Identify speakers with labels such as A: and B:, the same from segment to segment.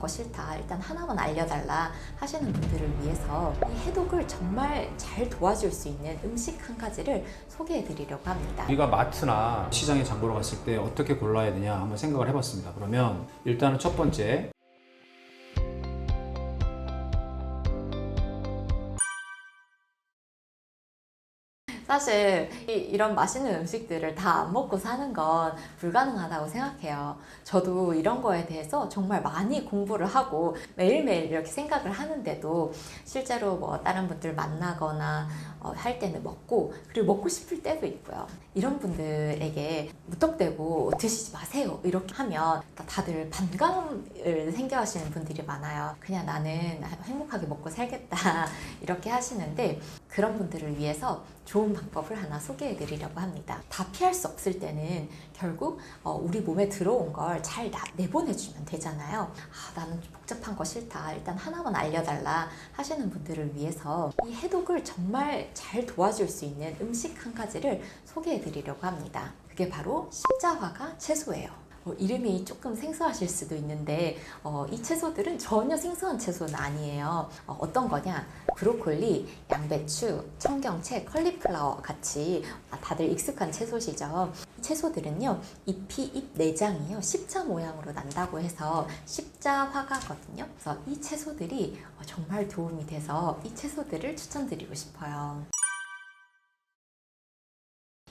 A: 거 싫다, 일단 하나만 알려달라 하시는 분들을 위해서 이 해독을 정말 잘 도와줄 수 있는 음식 한 가지를 소개해 드리려고 합니다.
B: 우리가 마트나 시장에 장 보러 갔을 때 어떻게 골라야 되냐 한번 생각을 해봤습니다. 그러면 일단은 첫 번째,
A: 사실 이런 맛있는 음식들을 다 안 먹고 사는 건 불가능하다고 생각해요. 저도 이런 거에 대해서 정말 많이 공부를 하고 매일매일 이렇게 생각을 하는데도 실제로 뭐 다른 분들 만나거나 할 때는 먹고, 그리고 먹고 싶을 때도 있고요. 이런 분들에게 무턱대고 드시지 마세요 이렇게 하면 다들 반감을 생겨하시는 분들이 많아요. 그냥 나는 행복하게 먹고 살겠다 이렇게 하시는데, 그런 분들을 위해서 좋은 방법을 하나 소개해 드리려고 합니다. 다 피할 수 없을 때는 결국 우리 몸에 들어온 걸 잘 내보내주면 되잖아요. 나는 복잡한 거 싫다, 일단 하나만 알려달라 하시는 분들을 위해서 이 해독을 정말 잘 도와줄 수 있는 음식 한 가지를 소개해 드리려고 합니다. 그게 바로 십자화가 채소예요. 이름이 조금 생소하실 수도 있는데 이 채소들은 전혀 생소한 채소는 아니에요. 어떤 거냐? 브로콜리, 양배추, 청경채, 컬리플라워 같이 다들 익숙한 채소시죠. 이 채소들은요, 잎이 잎 내장이요 십자 모양으로 난다고 해서 십자화가거든요. 그래서 이 채소들이 정말 도움이 돼서 이 채소들을 추천드리고 싶어요.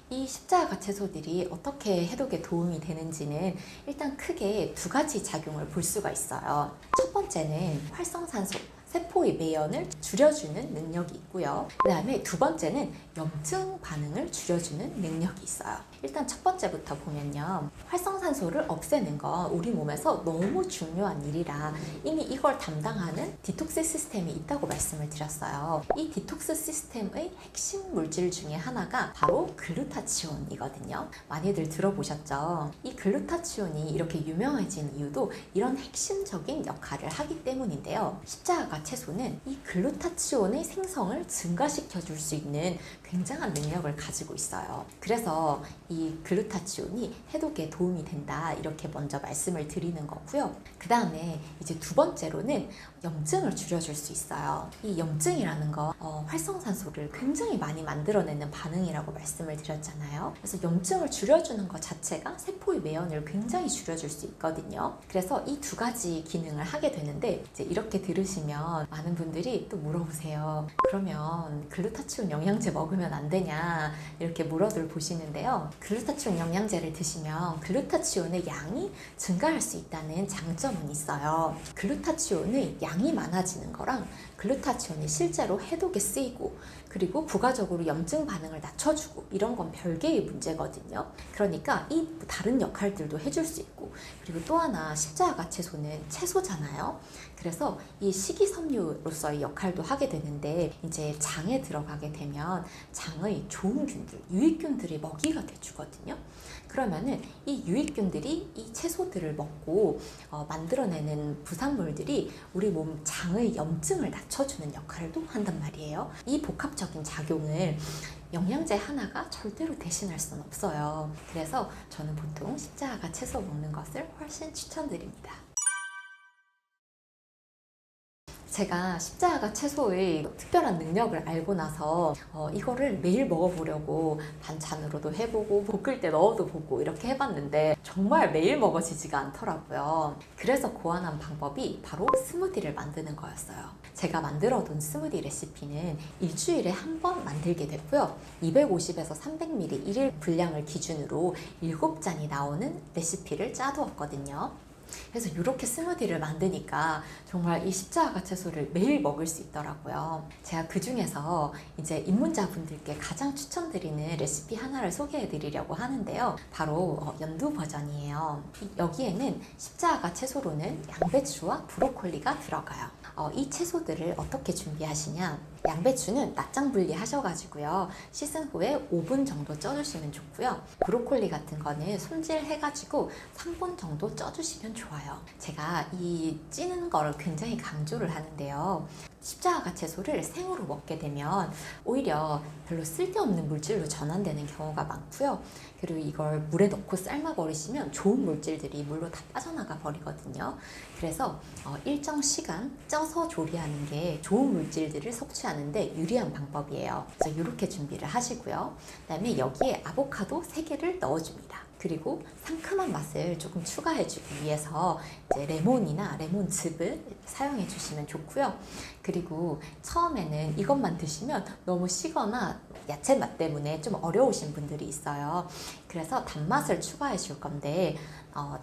A: 이 십자가 채소들이 어떻게 해독에 도움이 되는지는 일단 크게 두 가지 작용을 볼 수가 있어요. 첫 번째는 활성산소, 세포의 매연을 줄여주는 능력이 있고요. 그 다음에 두 번째는 염증 반응을 줄여주는 능력이 있어요. 일단 첫 번째부터 보면요, 활성산소를 없애는 건 우리 몸에서 너무 중요한 일이라 이미 이걸 담당하는 디톡스 시스템이 있다고 말씀을 드렸어요. 이 디톡스 시스템의 핵심 물질 중에 하나가 바로 글루타치온이거든요. 많이들 들어보셨죠? 이 글루타치온이 이렇게 유명해진 이유도 이런 핵심적인 역할을 하기 때문인데요. 십자가 채소는 이 글루타치온의 생성을 증가시켜 줄 수 있는 굉장한 능력을 가지고 있어요. 그래서 이 글루타치온이 해독에 도움이 된다 이렇게 먼저 말씀을 드리는 거고요. 그 다음에 이제 두 번째로는 염증을 줄여줄 수 있어요. 이 염증이라는 거 활성산소를 굉장히 많이 만들어내는 반응이라고 말씀을 드렸잖아요. 그래서 염증을 줄여주는 것 자체가 세포의 매연을 굉장히 줄여줄 수 있거든요. 그래서 이 두 가지 기능을 하게 되는데, 이제 이렇게 들으시면 많은 분들이 또 물어보세요. 그러면 글루타치온 영양제 먹으면 안 되냐 이렇게 물어들 보시는데요. 글루타치온 영양제를 드시면 글루타치온의 양이 증가할 수 있다는 장점은 있어요. 글루타치온의 양이 많아지는 거랑 글루타치온이 실제로 해독에 쓰이고 그리고 부가적으로 염증 반응을 낮춰주고 이런 건 별개의 문제거든요. 그러니까 이 다른 역할들도 해줄 수 있고, 그리고 또 하나 십자가 채소는 채소잖아요. 그래서 이 식이섬유로서의 역할도 하게 되는데, 이제 장에 들어가게 되면 장의 좋은 균들, 유익균들이 먹이가 돼주거든요. 그러면은 이 유익균들이 이 채소들을 먹고 만들어내는 부산물들이 우리 몸 장의 염증을 낮춰주는 역할을 또 한단 말이에요. 이 복합적인 작용을 영양제 하나가 절대로 대신할 수는 없어요. 그래서 저는 보통 십자가 채소 먹는 것을 훨씬 추천드립니다. 제가 십자가 채소의 특별한 능력을 알고 나서 이거를 매일 먹어보려고 반찬으로도 해보고 볶을 때 넣어도 보고 이렇게 해봤는데 정말 매일 먹어지지가 않더라고요. 그래서 고안한 방법이 바로 스무디를 만드는 거였어요. 제가 만들어둔 스무디 레시피는 일주일에 한 번 만들게 됐고요. 250에서 300ml 1일 분량을 기준으로 7잔이 나오는 레시피를 짜두었거든요. 그래서 이렇게 스무디를 만드니까 정말 이 십자가 채소를 매일 먹을 수 있더라고요. 제가 그 중에서 이제 입문자분들께 가장 추천드리는 레시피 하나를 소개해 드리려고 하는데요. 바로 연두 버전이에요. 여기에는 십자가 채소로는 양배추와 브로콜리가 들어가요. 이 채소들을 어떻게 준비하시냐? 양배추는 낱장 분리하셔가지고요. 씻은 후에 5분 정도 쪄주시면 좋고요. 브로콜리 같은 거는 손질해가지고 3분 정도 쪄주시면 좋아요. 제가 이 찌는 거를 굉장히 강조를 하는데요. 십자가 채소를 생으로 먹게 되면 오히려 별로 쓸데없는 물질로 전환되는 경우가 많고요. 그리고 이걸 물에 넣고 삶아 버리시면 좋은 물질들이 물로 다 빠져나가 버리거든요. 그래서 일정 시간 쪄서 조리하는 게 좋은 물질들을 섭취하는데 유리한 방법이에요. 그래서 이렇게 준비를 하시고요. 그다음에 여기에 아보카도 3개를 넣어줍니다. 그리고 상큼한 맛을 조금 추가해주기 위해서 이제 레몬이나 레몬즙을 사용해 주시면 좋고요. 그리고 처음에는 이것만 드시면 너무 시거나 야채 맛 때문에 좀 어려우신 분들이 있어요. 그래서 단맛을 추가해 줄 건데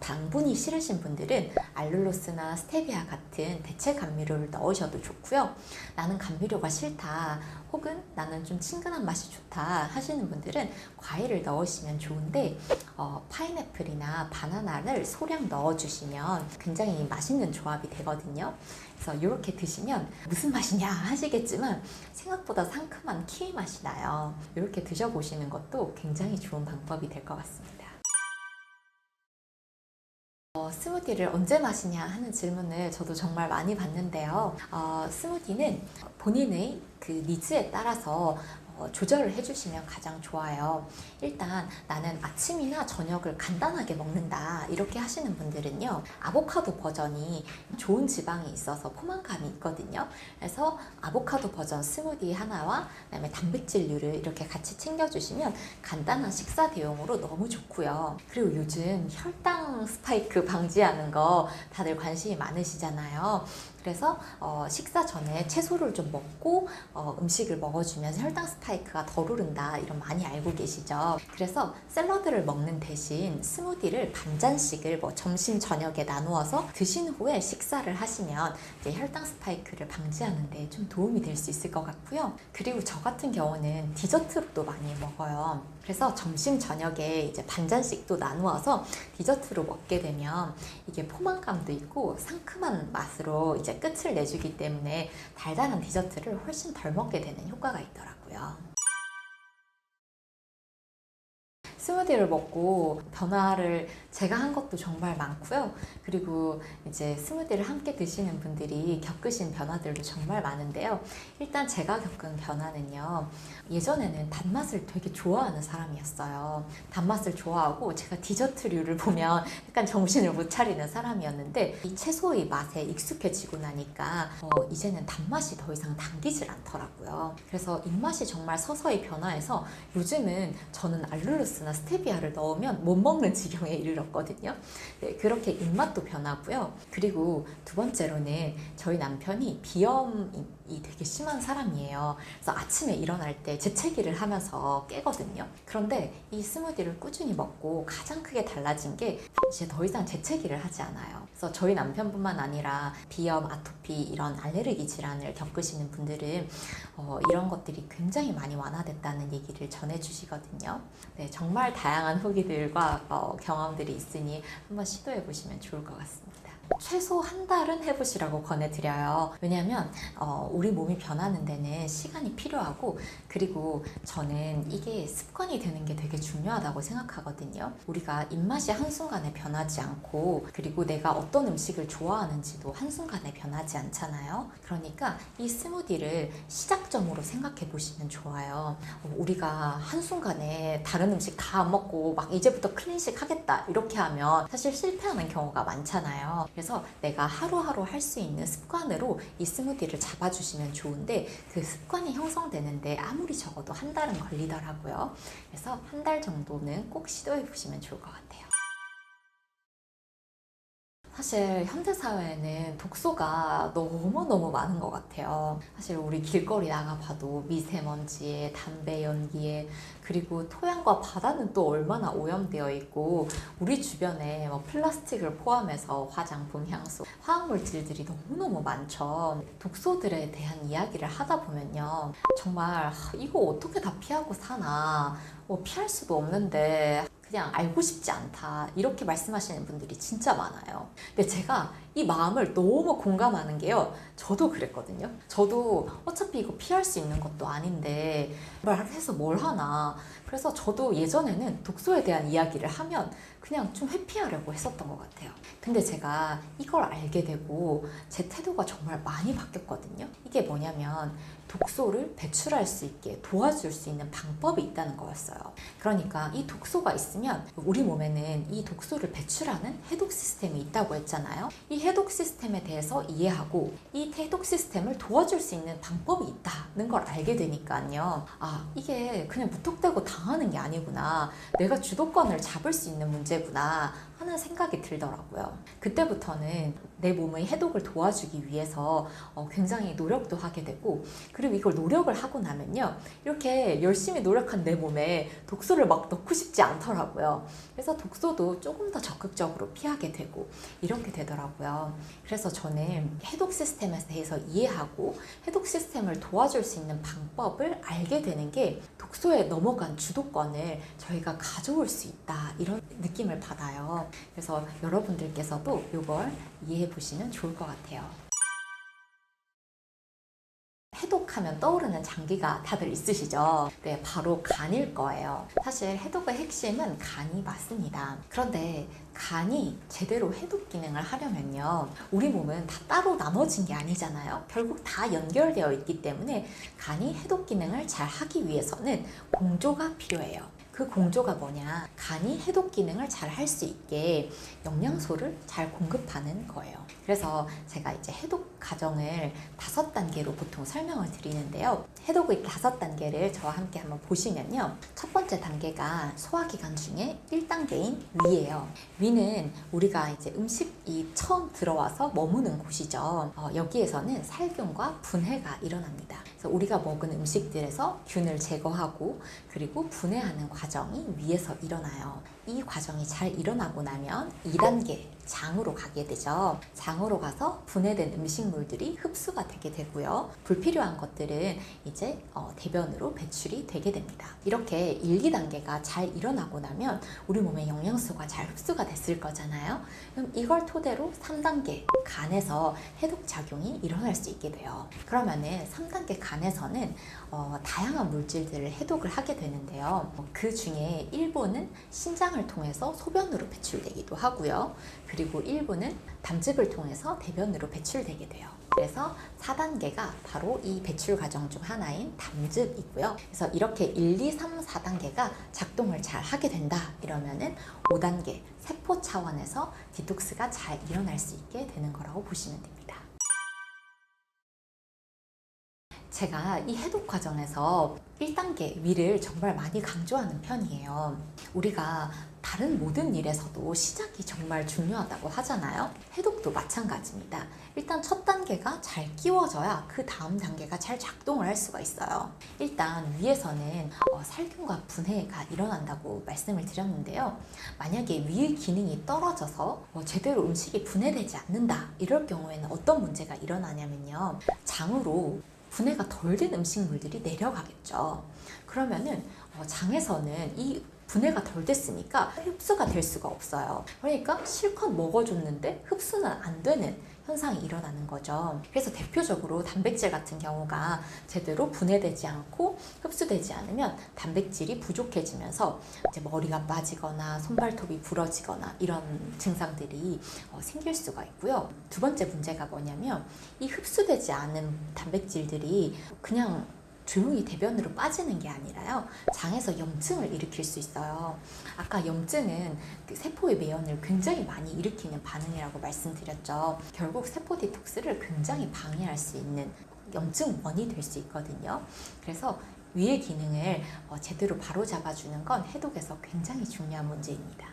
A: 당분이 싫으신 분들은 알룰로스나 스테비아 같은 대체 감미료를 넣으셔도 좋고요. 나는 감미료가 싫다 혹은 나는 좀 친근한 맛이 좋다 하시는 분들은 과일을 넣으시면 좋은데 파인애플이나 바나나를 소량 넣어주시면 굉장히 맛있는 조합이 되거든요. 그래서 이렇게 드시면 무슨 맛이냐 하시겠지만 생각보다 상큼한 키위 맛이 나요. 이렇게 드셔보시는 것도 굉장히 좋은 방법이 될 것 같습니다. 스무디를 언제 마시냐 하는 질문을 저도 정말 많이 받는데요. 스무디는 본인의 그 니즈에 따라서 조절을 해주시면 가장 좋아요. 일단 나는 아침이나 저녁을 간단하게 먹는다 이렇게 하시는 분들은요, 아보카도 버전이 좋은 지방이 있어서 포만감이 있거든요. 그래서 아보카도 버전 스무디 하나와 그다음에 단백질류를 이렇게 같이 챙겨주시면 간단한 식사 대용으로 너무 좋고요. 그리고 요즘 혈당 스파이크 방지하는 거 다들 관심이 많으시잖아요. 그래서 식사 전에 채소를 좀 먹고 음식을 먹어주면서 혈당 스파이크가 덜 오른다 이런 많이 알고 계시죠. 그래서 샐러드를 먹는 대신 스무디를 반잔씩을 뭐 점심 저녁에 나누어서 드신 후에 식사를 하시면 이제 혈당 스파이크를 방지하는 데 좀 도움이 될 수 있을 것 같고요. 그리고 저 같은 경우는 디저트로도 많이 먹어요. 그래서 점심 저녁에 이제 반잔씩도 나누어서 디저트로 먹게 되면 이게 포만감도 있고 상큼한 맛으로 이제 끝을 내주기 때문에 달달한 디저트를 훨씬 덜 먹게 되는 효과가 있더라고요. 스무디를 먹고 변화를 제가 한 것도 정말 많고요. 그리고 이제 스무디를 함께 드시는 분들이 겪으신 변화들도 정말 많은데요. 일단 제가 겪은 변화는요. 예전에는 단맛을 되게 좋아하는 사람이었어요. 단맛을 좋아하고 제가 디저트류를 보면 약간 정신을 못 차리는 사람이었는데 이 채소의 맛에 익숙해지고 나니까 이제는 단맛이 더 이상 당기질 않더라고요. 그래서 입맛이 정말 서서히 변화해서 요즘은 저는 알룰로스나 스테비아를 넣으면 못 먹는 지경에 이르렀거든요. 네, 그렇게 입맛도 변하고요. 그리고 두 번째로는 저희 남편이 비염이 되게 심한 사람이에요. 그래서 아침에 일어날 때 재채기를 하면서 깨거든요. 그런데 이 스무디를 꾸준히 먹고 가장 크게 달라진 게 이제 더 이상 재채기를 하지 않아요. 그래서 저희 남편뿐만 아니라 비염, 아토피 이런 알레르기 질환을 겪으시는 분들은 이런 것들이 굉장히 많이 완화됐다는 얘기를 전해주시거든요. 네, 정말 다양한 후기들과 경험들이 있으니 한번 시도해 보시면 좋을 것 같습니다. 최소 한 달은 해보시라고 권해드려요. 왜냐하면 우리 몸이 변하는 데는 시간이 필요하고 그리고 저는 이게 습관이 되는 게 되게 중요하다고 생각하거든요. 우리가 입맛이 한순간에 변하지 않고 그리고 내가 어떤 음식을 좋아하는지도 한순간에 변하지 않잖아요. 그러니까 이 스무디를 시작점으로 생각해 보시면 좋아요. 우리가 한순간에 다른 음식 다 안 먹고 막 이제부터 클린식 하겠다 이렇게 하면 사실 실패하는 경우가 많잖아요. 그래서 내가 하루하루 할 수 있는 습관으로 이 스무디를 잡아주시면 좋은데 그 습관이 형성되는데 아무리 적어도 한 달은 걸리더라고요. 그래서 한 달 정도는 꼭 시도해 보시면 좋을 것 같아요. 사실 현대사회에는 독소가 너무너무 많은 것 같아요. 사실 우리 길거리 나가봐도 미세먼지에 담배 연기에 그리고 토양과 바다는 또 얼마나 오염되어 있고 우리 주변에 뭐 플라스틱을 포함해서 화장품, 향수, 화학물질들이 너무너무 많죠. 독소들에 대한 이야기를 하다 보면요. 정말 이거 어떻게 다 피하고 사나 피할 수도 없는데 그냥 알고 싶지 않다 이렇게 말씀하시는 분들이 진짜 많아요. 근데 제가 이 마음을 너무 공감하는 게요. 저도 그랬거든요. 저도 어차피 이거 피할 수 있는 것도 아닌데 말해서 뭘 하나. 그래서 저도 예전에는 독서에 대한 이야기를 하면 그냥 좀 회피하려고 했었던 것 같아요. 근데 제가 이걸 알게 되고 제 태도가 정말 많이 바뀌었거든요. 이게 뭐냐면 독소를 배출할 수 있게 도와줄 수 있는 방법이 있다는 거였어요. 그러니까 이 독소가 있으면 우리 몸에는 이 독소를 배출하는 해독 시스템이 있다고 했잖아요. 이 해독 시스템에 대해서 이해하고 이 해독 시스템을 도와줄 수 있는 방법이 있다는 걸 알게 되니까요. 아, 이게 그냥 무턱대고 당하는 게 아니구나. 내가 주도권을 잡을 수 있는 문제구나 하는 생각이 들더라고요. 그때부터는 내 몸의 해독을 도와주기 위해서 굉장히 노력도 하게 되고, 그리고 이걸 노력을 하고 나면요, 이렇게 열심히 노력한 내 몸에 독소를 막 넣고 싶지 않더라고요. 그래서 독소도 조금 더 적극적으로 피하게 되고 이렇게 되더라고요. 그래서 저는 해독 시스템에 대해서 이해하고 해독 시스템을 도와줄 수 있는 방법을 알게 되는 게 독소에 넘어간 주도권을 저희가 가져올 수 있다, 이런 느낌을 받아요. 그래서 여러분들께서도 이걸 이해해 보시면 좋을 것 같아요. 해독하면 떠오르는 장기가 다들 있으시죠? 네, 바로 간일 거예요. 사실 해독의 핵심은 간이 맞습니다. 그런데 간이 제대로 해독 기능을 하려면요, 우리 몸은 다 따로 나눠진 게 아니잖아요. 결국 다 연결되어 있기 때문에 간이 해독 기능을 잘 하기 위해서는 공조가 필요해요. 그 공조가 뭐냐? 간이 해독 기능을 잘 할 수 있게 영양소를 잘 공급하는 거예요. 그래서 제가 이제 해독 과정을 5단계로 보통 설명을 드리는데요. 해독의 5단계를 저와 함께 한번 보시면요. 첫 번째 단계가 소화기관 중에 1단계인 위예요. 위는 우리가 이제 음식이 처음 들어와서 머무는 곳이죠. 여기에서는 살균과 분해가 일어납니다. 그래서 우리가 먹은 음식들에서 균을 제거하고 그리고 분해하는 과정이 위에서 일어나요. 이 과정이 잘 일어나고 나면 2단계 장으로 가게 되죠. 장으로 가서 분해된 음식물들이 흡수가 되게 되고요. 불필요한 것들은 이제 대변으로 배출이 되게 됩니다. 이렇게 1, 2단계가 잘 일어나고 나면 우리 몸에 영양소가 잘 흡수가 됐을 거잖아요. 그럼 이걸 토대로 3단계 간에서 해독 작용이 일어날 수 있게 돼요. 그러면은 3단계 간에서는 다양한 물질들을 해독을 하게 되는데요. 그 중에 일부는 신장을 통해서 소변으로 배출되기도 하고요. 그리고 일부는 담즙을 통해서 대변으로 배출되게 돼요. 그래서 4단계가 바로 이 배출 과정 중 하나인 담즙이고요. 그래서 이렇게 1, 2, 3, 4단계가 작동을 잘 하게 된다 이러면은 5단계 세포 차원에서 디톡스가 잘 일어날 수 있게 되는 거라고 보시면 됩니다. 제가 이 해독 과정에서 1단계 위를 정말 많이 강조하는 편이에요. 우리가 다른 모든 일에서도 시작이 정말 중요하다고 하잖아요. 해독도 마찬가지입니다. 일단 첫 단계가 잘 끼워져야 그 다음 단계가 잘 작동을 할 수가 있어요. 일단 위에서는 살균과 분해가 일어난다고 말씀을 드렸는데요. 만약에 위의 기능이 떨어져서 제대로 음식이 분해되지 않는다, 이럴 경우에는 어떤 문제가 일어나냐면요, 장으로 분해가 덜 된 음식물들이 내려가겠죠. 그러면은 장에서는 이 분해가 덜 됐으니까 흡수가 될 수가 없어요. 그러니까 실컷 먹어줬는데 흡수는 안 되는 현상이 일어나는 거죠. 그래서 대표적으로 단백질 같은 경우가 제대로 분해되지 않고 흡수되지 않으면 단백질이 부족해지면서 이제 머리가 빠지거나 손발톱이 부러지거나 이런 증상들이 생길 수가 있고요. 두 번째 문제가 뭐냐면 이 흡수되지 않은 단백질들이 그냥 조용히 대변으로 빠지는 게 아니라요, 장에서 염증을 일으킬 수 있어요. 아까 염증은 그 세포의 매연을 굉장히 많이 일으키는 반응이라고 말씀드렸죠. 결국 세포 디톡스를 굉장히 방해할 수 있는 염증원이 될 수 있거든요. 그래서 위의 기능을 제대로 바로잡아주는 건 해독에서 굉장히 중요한 문제입니다.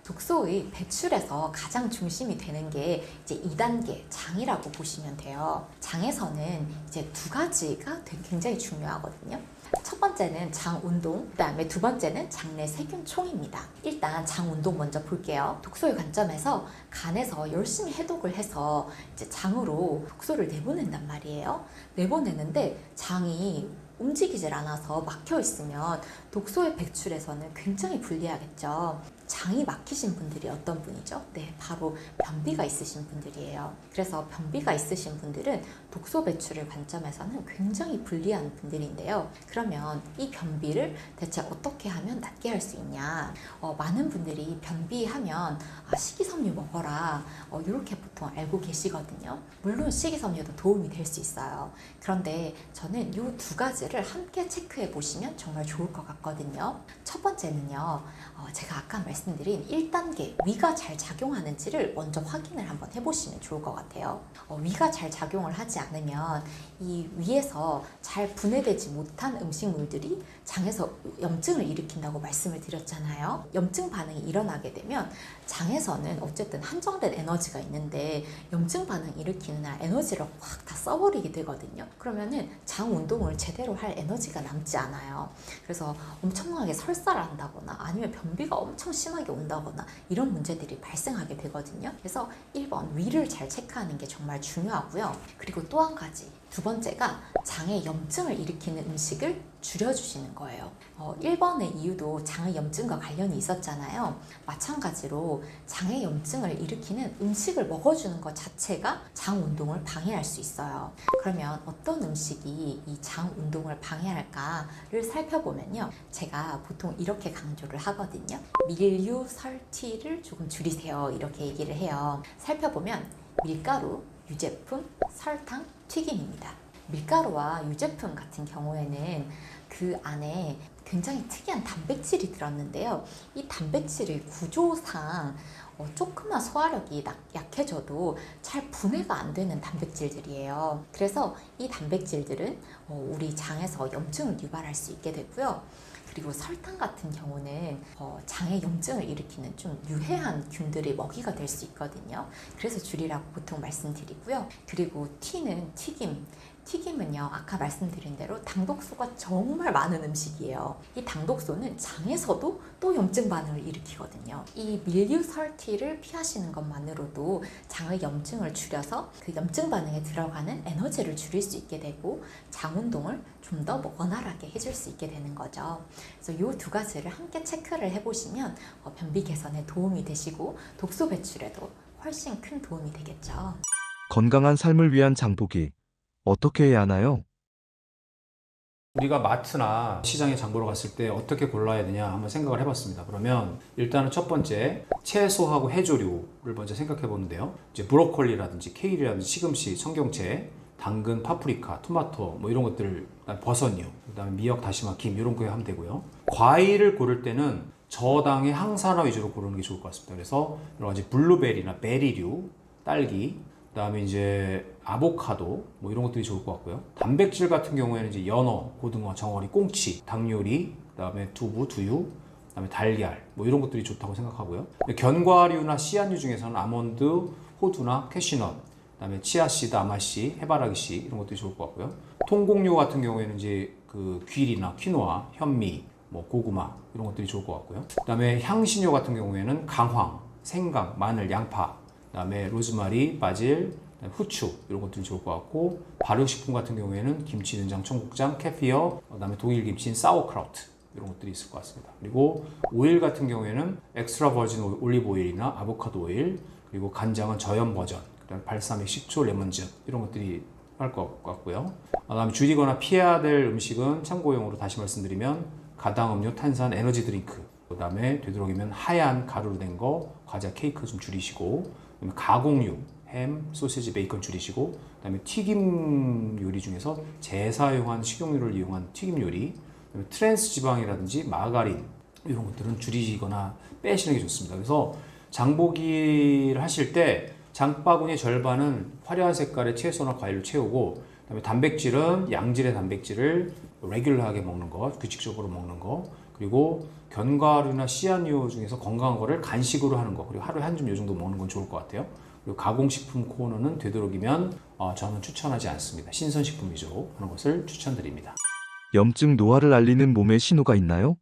A: 독소의 배출에서 가장 중심이 되는 게 이제 2단계 장이라고 보시면 돼요. 장에서는 이제 2가지가 굉장히 중요하거든요. 첫 번째는 장 운동, 그 다음에 두 번째는 장내 세균총입니다. 일단 장 운동 먼저 볼게요. 독소의 관점에서 간에서 열심히 해독을 해서 이제 장으로 독소를 내보낸단 말이에요. 내보내는데 장이 움직이질 않아서 막혀 있으면 독소의 배출에서는 굉장히 불리하겠죠. 장이 막히신 분들이 어떤 분이죠? 네, 바로 변비가 있으신 분들이에요. 그래서 변비가 있으신 분들은 독소 배출의 관점에서는 굉장히 불리한 분들인데요. 그러면 이 변비를 대체 어떻게 하면 낫게 할 수 있냐? 많은 분들이 변비하면 식이섬유 먹어라 이렇게 보통 알고 계시거든요. 물론 식이섬유도 도움이 될 수 있어요. 그런데 저는 이 두 가지를 함께 체크해 보시면 정말 좋을 것 같거든요. 첫 번째는요, 제가 아까 말씀드린 1단계 위가 잘 작용하는지를 먼저 확인을 한번 해보시면 좋을 것 같아요. 위가 잘 작용을 하지 않으면 이 위에서 잘 분해되지 못한 음식물들이 장에서 염증을 일으킨다고 말씀을 드렸잖아요. 염증 반응이 일어나게 되면 장에서는 어쨌든 한정된 에너지가 있는데 염증 반응 일으키는 날 에너지를 확 다 써버리게 되거든요. 그러면은 장 운동을 제대로 할 에너지가 남지 않아요. 그래서 엄청나게 설사를 한다거나 아니면 변비가 엄청 심하게 온다거나 이런 문제들이 발생하게 되거든요. 그래서 1번 위를 잘 체크하는 게 정말 중요하고요. 그리고 또 한 가지, 두 번째가 장에 염증을 일으키는 음식을 줄여주시는 거예요. 1번의 이유도 장의 염증과 관련이 있었잖아요. 마찬가지로 장의 염증을 일으키는 음식을 먹어주는 것 자체가 장 운동을 방해할 수 있어요. 그러면 어떤 음식이 이 장 운동을 방해할까를 살펴보면요. 제가 보통 이렇게 강조를 하거든요. 밀류, 설티를 조금 줄이세요. 이렇게 얘기를 해요. 살펴보면 밀가루, 유제품, 설탕, 튀김입니다. 밀가루와 유제품 같은 경우에는 그 안에 굉장히 특이한 단백질이 들었는데요. 이 단백질의 구조상 조금만 소화력이 약해져도 잘 분해가 안 되는 단백질들이에요. 그래서 이 단백질들은 우리 장에서 염증을 유발할 수 있게 되고요. 그리고 설탕 같은 경우는 장에 염증을 일으키는 좀 유해한 균들의 먹이가 될 수 있거든요. 그래서 줄이라고 보통 말씀드리고요. 그리고 튀김은요, 아까 말씀드린 대로 당독소가 정말 많은 음식이에요. 이 당독소는 장에서도 또 염증 반응을 일으키거든요. 이 밀류설티를 피하시는 것만으로도 장의 염증을 줄여서 그 염증 반응에 들어가는 에너지를 줄일 수 있게 되고 장 운동을 좀 더 원활하게 해줄 수 있게 되는 거죠. 그래서 이 두 가지를 함께 체크를 해보시면 변비 개선에 도움이 되시고 독소 배출에도 훨씬 큰 도움이 되겠죠.
C: 건강한 삶을 위한 장보기 어떻게 해야 하나요?
B: 우리가 마트나 시장에 장 보러 갔을 때 어떻게 골라야 되냐 한번 생각을 해봤습니다. 그러면 일단은 첫 번째, 채소하고 해조류를 먼저 생각해 보는데요. 이제 브로콜리라든지 케일이라든지 시금치, 청경채, 당근, 파프리카, 토마토 뭐 이런 것들, 버섯류, 그다음에 미역, 다시마, 김 이런 거 하면 되고요. 과일을 고를 때는 저당의 항산화 위주로 고르는 게 좋을 것 같습니다. 그래서 여러 가지 블루베리나 베리류, 딸기, 그다음에 이제 아보카도 뭐 이런 것들이 좋을 것 같고요. 단백질 같은 경우에는 이제 연어, 고등어, 정어리, 꽁치, 닭요리, 그다음에 두부, 두유, 그다음에 달걀 뭐 이런 것들이 좋다고 생각하고요. 견과류나 씨앗류 중에서는 아몬드, 호두나 캐시넛, 그다음에 치아씨드, 아마씨, 해바라기씨 이런 것들이 좋을 것 같고요. 통곡류 같은 경우에는 이제 그 귀리나 퀴노아, 현미, 뭐 고구마 이런 것들이 좋을 것 같고요. 그다음에 향신료 같은 경우에는 강황, 생강, 마늘, 양파, 그다음에 로즈마리, 바질, 후추 이런 것들이 좋을 것 같고, 발효식품 같은 경우에는 김치, 된장, 청국장, 캐피어, 그다음에 독일 김치인 사워크라우트 이런 것들이 있을 것 같습니다. 그리고 오일 같은 경우에는 엑스트라 버진 올리브 오일이나 아보카도 오일, 그리고 간장은 저염 버전, 그다음에 발사믹, 식초, 레몬즙 이런 것들이 할 것 같고요. 그다음에 줄이거나 피해야 될 음식은 참고용으로 다시 말씀드리면 가당 음료, 탄산, 에너지 드링크, 그다음에 되도록이면 하얀 가루로 된 거, 과자, 케이크 좀 줄이시고, 그다음에 가공류, 햄, 소시지, 베이컨 줄이시고, 그다음에 튀김 요리 중에서 재사용한 식용유를 이용한 튀김 요리, 그다음에 트랜스 지방이라든지 마가린 이런 것들은 줄이거나 빼시는 게 좋습니다. 그래서 장보기를 하실 때 장바구니 절반은 화려한 색깔의 채소나 과일로 채우고, 그다음에 단백질은 양질의 단백질을 레귤러하게 먹는 것, 규칙적으로 먹는 것, 그리고 견과류나 씨앗류 중에서 건강한 거를 간식으로 하는 거, 그리고 하루에 한 줌 이 정도 먹는 건 좋을 것 같아요. 그리고 가공식품 코너는 되도록이면 저는 추천하지 않습니다. 신선식품 위주로 하는 것을 추천드립니다.
C: 염증 노화를 알리는 몸의 신호가 있나요?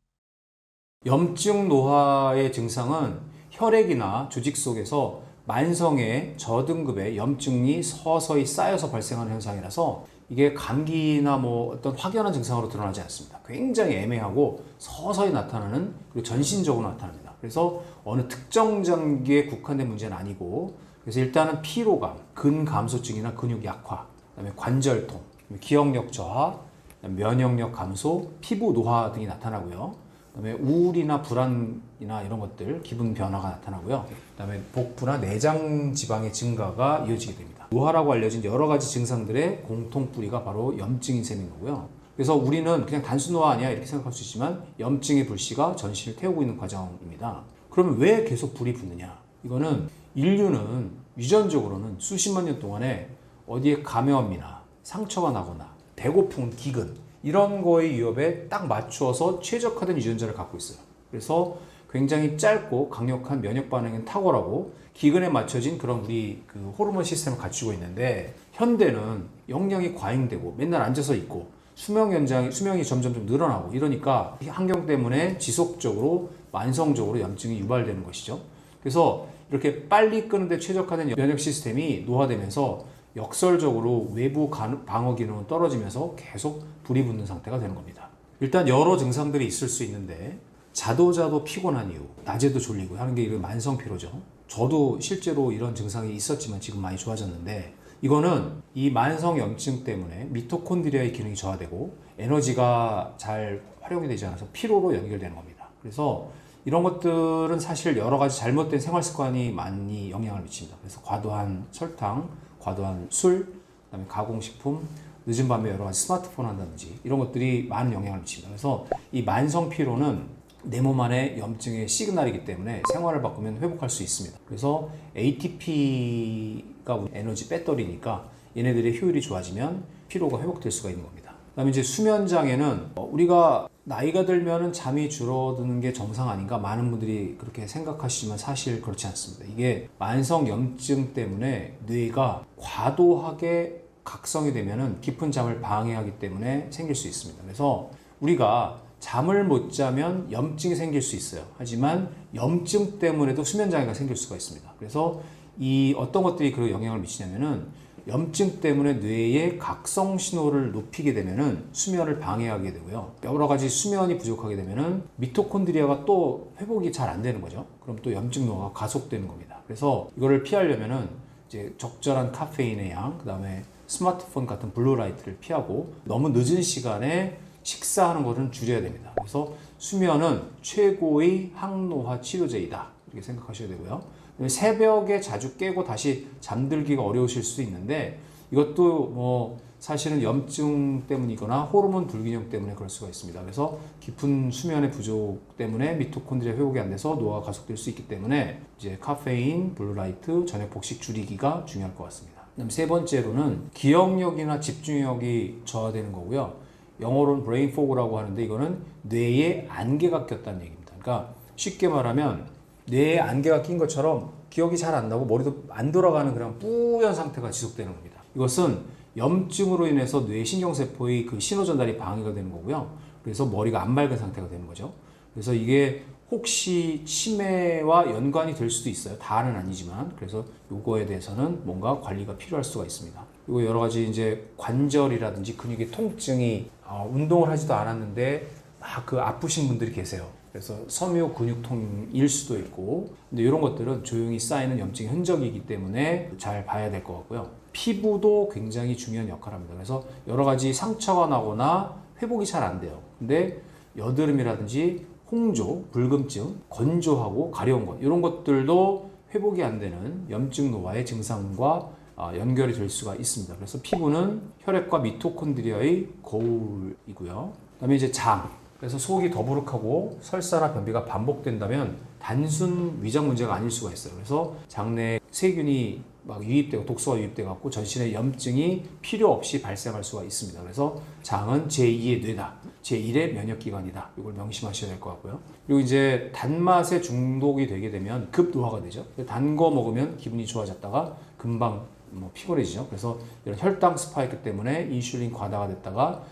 B: 염증 노화의 증상은 혈액이나 조직 속에서 만성의 저등급의 염증이 서서히 쌓여서 발생하는 현상이라서 이게 감기나 뭐 어떤 확연한 증상으로 드러나지 않습니다. 굉장히 애매하고 서서히 나타나는, 그리고 전신적으로 나타납니다. 그래서 어느 특정 장기에 국한된 문제는 아니고, 그래서 일단은 피로감, 근감소증이나 근육 약화, 그다음에 관절통, 기억력 저하, 면역력 감소, 피부 노화 등이 나타나고요. 그다음에 우울이나 불안이나 이런 것들, 기분 변화가 나타나고요. 그다음에 복부나 내장 지방의 증가가 이어지게 됩니다. 노화라고 알려진 여러 가지 증상들의 공통 뿌리가 바로 염증인 셈인 거고요. 그래서 우리는 그냥 단순 노화 아니야 이렇게 생각할 수 있지만 염증의 불씨가 전신을 태우고 있는 과정입니다. 그러면 왜 계속 불이 붙느냐? 이거는 인류는 유전적으로는 수십만 년 동안에 어디에 감염이나 상처가 나거나 배고픔, 기근 이런 거의 위협에 딱 맞추어서 최적화된 유전자를 갖고 있어요. 그래서 굉장히 짧고 강력한 면역 반응은 탁월하고 기근에 맞춰진 그런 우리 그 호르몬 시스템을 갖추고 있는데, 현대는 영양이 과잉되고 맨날 앉아서 있고 수명이 점점 좀 늘어나고 이러니까 이 환경 때문에 지속적으로 만성적으로 염증이 유발되는 것이죠. 그래서 이렇게 빨리 끄는데 최적화된 면역 시스템이 노화되면서 역설적으로 외부 방어 기능은 떨어지면서 계속 불이 붙는 상태가 되는 겁니다. 일단 여러 증상들이 있을 수 있는데, 자도 피곤한 이유, 낮에도 졸리고 하는 게 이런 만성 피로죠. 저도 실제로 이런 증상이 있었지만 지금 많이 좋아졌는데, 이거는 이 만성 염증 때문에 미토콘드리아의 기능이 저하되고 에너지가 잘 활용이 되지 않아서 피로로 연결되는 겁니다. 그래서 이런 것들은 사실 여러 가지 잘못된 생활 습관이 많이 영향을 미칩니다. 그래서 과도한 설탕, 과도한 술, 그다음에 가공식품, 늦은 밤에 여러 가지 스마트폰 한다든지 이런 것들이 많은 영향을 미칩니다. 그래서 이 만성 피로는 내 몸 안에 염증의 시그널이기 때문에 생활을 바꾸면 회복할 수 있습니다. 그래서 ATP가 에너지 배터리니까 얘네들의 효율이 좋아지면 피로가 회복될 수가 있는 겁니다. 그다음에 이제 수면 장애는 우리가 나이가 들면은 잠이 줄어드는 게 정상 아닌가 많은 분들이 그렇게 생각하시지만 사실 그렇지 않습니다. 이게 만성 염증 때문에 뇌가 과도하게 각성이 되면은 깊은 잠을 방해하기 때문에 생길 수 있습니다. 그래서 우리가 잠을 못 자면 염증이 생길 수 있어요. 하지만 염증 때문에도 수면 장애가 생길 수가 있습니다. 그래서 이 어떤 것들이 그 영향을 미치냐면은 염증 때문에 뇌의 각성 신호를 높이게 되면은 수면을 방해하게 되고요. 여러 가지 수면이 부족하게 되면은 미토콘드리아가 또 회복이 잘 안 되는 거죠. 그럼 또 염증 노화가 가속되는 겁니다. 그래서 이거를 피하려면은 이제 적절한 카페인의 양, 그다음에 스마트폰 같은 블루라이트를 피하고 너무 늦은 시간에 식사하는 것은 줄여야 됩니다. 그래서 수면은 최고의 항노화 치료제이다 이렇게 생각하셔야 되고요. 새벽에 자주 깨고 다시 잠들기가 어려우실 수도 있는데, 이것도 뭐 사실은 염증 때문이거나 호르몬 불균형 때문에 그럴 수가 있습니다. 그래서 깊은 수면의 부족 때문에 미토콘드리아 회복이 안 돼서 노화가 가속될 수 있기 때문에 이제 카페인, 블루라이트, 저녁 폭식 줄이기가 중요할 것 같습니다. 그다음 세 번째로는 기억력이나 집중력이 저하되는 거고요. 영어로는 브레인 포그라고 하는데 이거는 뇌에 안개가 꼈다는 얘기입니다. 그러니까 쉽게 말하면 뇌에 안개가 낀 것처럼 기억이 잘 안 나고 머리도 안 돌아가는 그런 뿌연 상태가 지속되는 겁니다. 이것은 염증으로 인해서 뇌 신경세포의 그 신호 전달이 방해가 되는 거고요. 그래서 머리가 안 맑은 상태가 되는 거죠. 그래서 이게 혹시 치매와 연관이 될 수도 있어요. 다는 아니지만. 그래서 요거에 대해서는 뭔가 관리가 필요할 수가 있습니다. 그리고 여러 가지 이제 관절이라든지 근육의 통증이 운동을 하지도 않았는데 막 그 아프신 분들이 계세요. 그래서 섬유 근육통일 수도 있고, 근데 이런 것들은 조용히 쌓이는 염증의 흔적이기 때문에 잘 봐야 될 것 같고요. 피부도 굉장히 중요한 역할을 합니다. 그래서 여러 가지 상처가 나거나 회복이 잘 안 돼요. 근데 여드름이라든지 홍조, 불금증, 건조하고 가려운 것 이런 것들도 회복이 안 되는 염증 노화의 증상과 연결이 될 수가 있습니다. 그래서 피부는 혈액과 미토콘드리아의 거울이고요. 그다음에 이제 장. 그래서 속이 더부룩하고 설사나 변비가 반복된다면 단순 위장 문제가 아닐 수가 있어요. 그래서 장내에 세균이 막 유입되고 독소가 유입돼 갖고 전신에 염증이 필요 없이 발생할 수가 있습니다. 그래서 장은 제2의 뇌다. 제1의 면역기관이다. 이걸 명심하셔야 될 것 같고요. 그리고 이제 단맛에 중독이 되게 되면 급노화가 되죠. 단 거 먹으면 기분이 좋아졌다가 금방 피곤해지죠. 그래서 이런 혈당 스파이크 때문에 인슐린 과다가 됐다가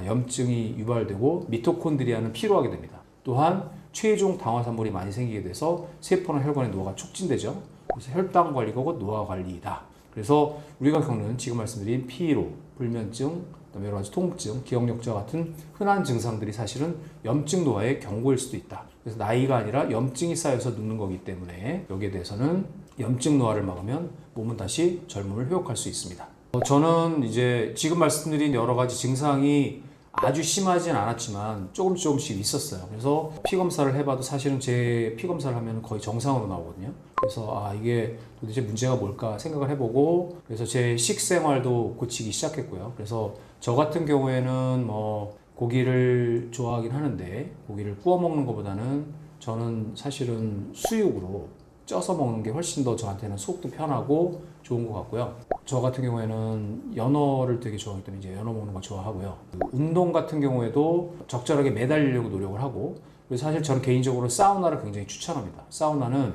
B: 염증이 유발되고 미토콘드리아는 피로하게 됩니다. 또한 최종 당화산물이 많이 생기게 돼서 세포나 혈관의 노화가 촉진되죠. 그래서 혈당 관리가 곧 노화 관리이다. 그래서 우리가 겪는 지금 말씀드린 피로, 불면증, 그다음에 여러 가지 통증, 기억력저하 같은 흔한 증상들이 사실은 염증 노화의 경고일 수도 있다. 그래서 나이가 아니라 염증이 쌓여서 눕는 거기 때문에 여기에 대해서는 염증 노화를 막으면 몸은 다시 젊음을 회복할 수 있습니다. 저는 이제 지금 말씀드린 여러 가지 증상이 아주 심하진 않았지만 조금씩 있었어요. 그래서 피 검사를 해봐도 사실은 제 피 검사를 하면 거의 정상으로 나오거든요. 그래서 이게 도대체 문제가 뭘까 생각을 해보고 그래서 제 식생활도 고치기 시작했고요. 그래서 저 같은 경우에는 뭐 고기를 좋아하긴 하는데 고기를 구워 먹는 것보다는 저는 사실은 수육으로 쪄서 먹는 게 훨씬 더 저한테는 속도 편하고 좋은 것 같고요. 저 같은 경우에는 연어를 되게 좋아하기 때문에 이제 연어 먹는 거 좋아하고요. 운동 같은 경우에도 적절하게 매달리려고 노력을 하고 그래서 사실 저는 개인적으로 사우나를 굉장히 추천합니다. 사우나는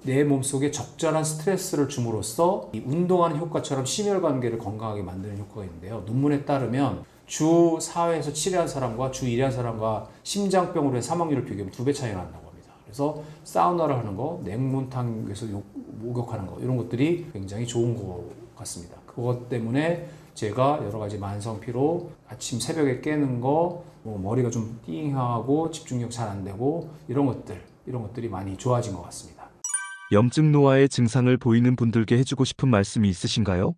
B: 내 몸속에 적절한 스트레스를 줌으로써 이 운동하는 효과처럼 심혈관계를 건강하게 만드는 효과가 있는데요. 논문에 따르면 주 4회에서 7회 한 사람과 주 1회 한 사람과 심장병으로 의 사망률을 비교하면 2배 차이가 난다고 합니다. 그래서 사우나를 하는 거, 냉문탕에서 목욕하는 거 이런 것들이 굉장히 좋은 것 같습니다. 그것 때문에 제가 여러 가지 만성 피로, 아침 새벽에 깨는 거, 뭐 머리가 좀 띵하고 집중력 잘 안 되고 이런 것들이 많이 좋아진 것 같습니다.
C: 염증 노화의 증상을 보이는 분들께 해주고 싶은 말씀이 있으신가요?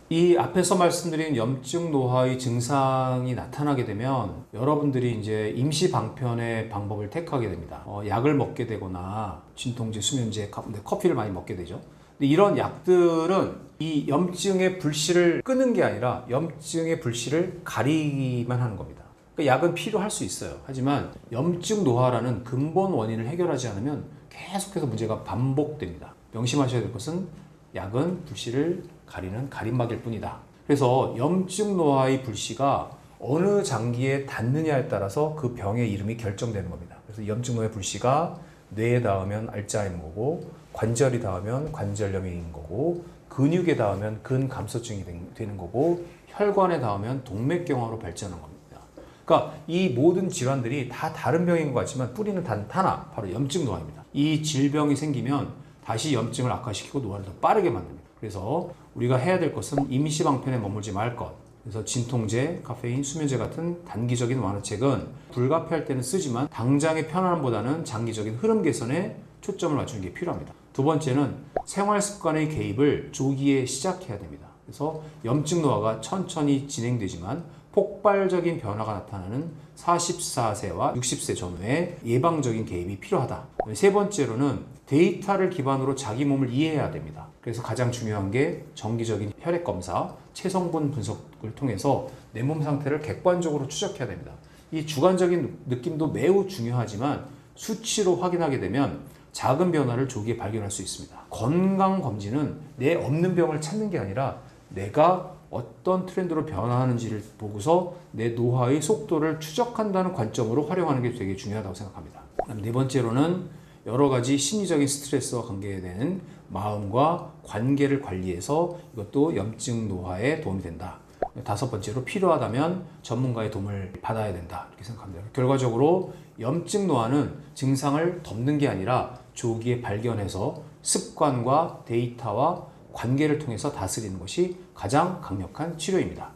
B: 이 앞에서 말씀드린 염증 노화의 증상이 나타나게 되면 여러분들이 이제 임시 방편의 방법을 택하게 됩니다. 약을 먹게 되거나 진통제, 수면제, 커피를 많이 먹게 되죠. 근데 이런 약들은 이 염증의 불씨를 끄는 게 아니라 염증의 불씨를 가리기만 하는 겁니다. 그러니까 약은 필요할 수 있어요. 하지만 염증 노화라는 근본 원인을 해결하지 않으면 계속해서 문제가 반복됩니다. 명심하셔야 될 것은 약은 불씨를 가리는 가림막일 뿐이다. 그래서 염증 노화의 불씨가 어느 장기에 닿느냐에 따라서 그 병의 이름이 결정되는 겁니다. 그래서 염증 노화의 불씨가 뇌에 닿으면 알츠하이머고 관절이 닿으면 관절염인 거고 근육에 닿으면 근감소증이 되는 거고 혈관에 닿으면 동맥경화로 발전하는 겁니다. 그러니까 이 모든 질환들이 다 다른 병인 것 같지만 뿌리는 단 하나, 바로 염증 노화입니다. 이 질병이 생기면 다시 염증을 악화시키고 노화를 더 빠르게 만듭니다. 그래서 우리가 해야 될 것은 임시 방편에 머물지 말 것. 그래서 진통제, 카페인, 수면제 같은 단기적인 완화책은 불가피할 때는 쓰지만 당장의 편안함보다는 장기적인 흐름 개선에 초점을 맞추는 게 필요합니다. 두 번째는 생활 습관의 개입을 조기에 시작해야 됩니다. 그래서 염증 노화가 천천히 진행되지만 폭발적인 변화가 나타나는 44세와 60세 전후에 예방적인 개입이 필요하다. 세 번째로는 데이터를 기반으로 자기 몸을 이해해야 됩니다. 그래서 가장 중요한 게 정기적인 혈액 검사, 체성분 분석을 통해서 내 몸 상태를 객관적으로 추적해야 됩니다. 이 주관적인 느낌도 매우 중요하지만 수치로 확인하게 되면 작은 변화를 조기에 발견할 수 있습니다. 건강검진은 내 없는 병을 찾는 게 아니라 내가 어떤 트렌드로 변화하는지를 보고서 내 노화의 속도를 추적한다는 관점으로 활용하는 게 되게 중요하다고 생각합니다. 네 번째로는 여러 가지 심리적인 스트레스와 관계되는 마음과 관계를 관리해서 이것도 염증 노화에 도움이 된다. 다섯 번째로 필요하다면 전문가의 도움을 받아야 된다. 이렇게 생각합니다. 결과적으로 염증 노화는 증상을 덮는 게 아니라 조기에 발견해서 습관과 데이터와 관계를 통해서 다스리는 것이 가장 강력한 치료입니다.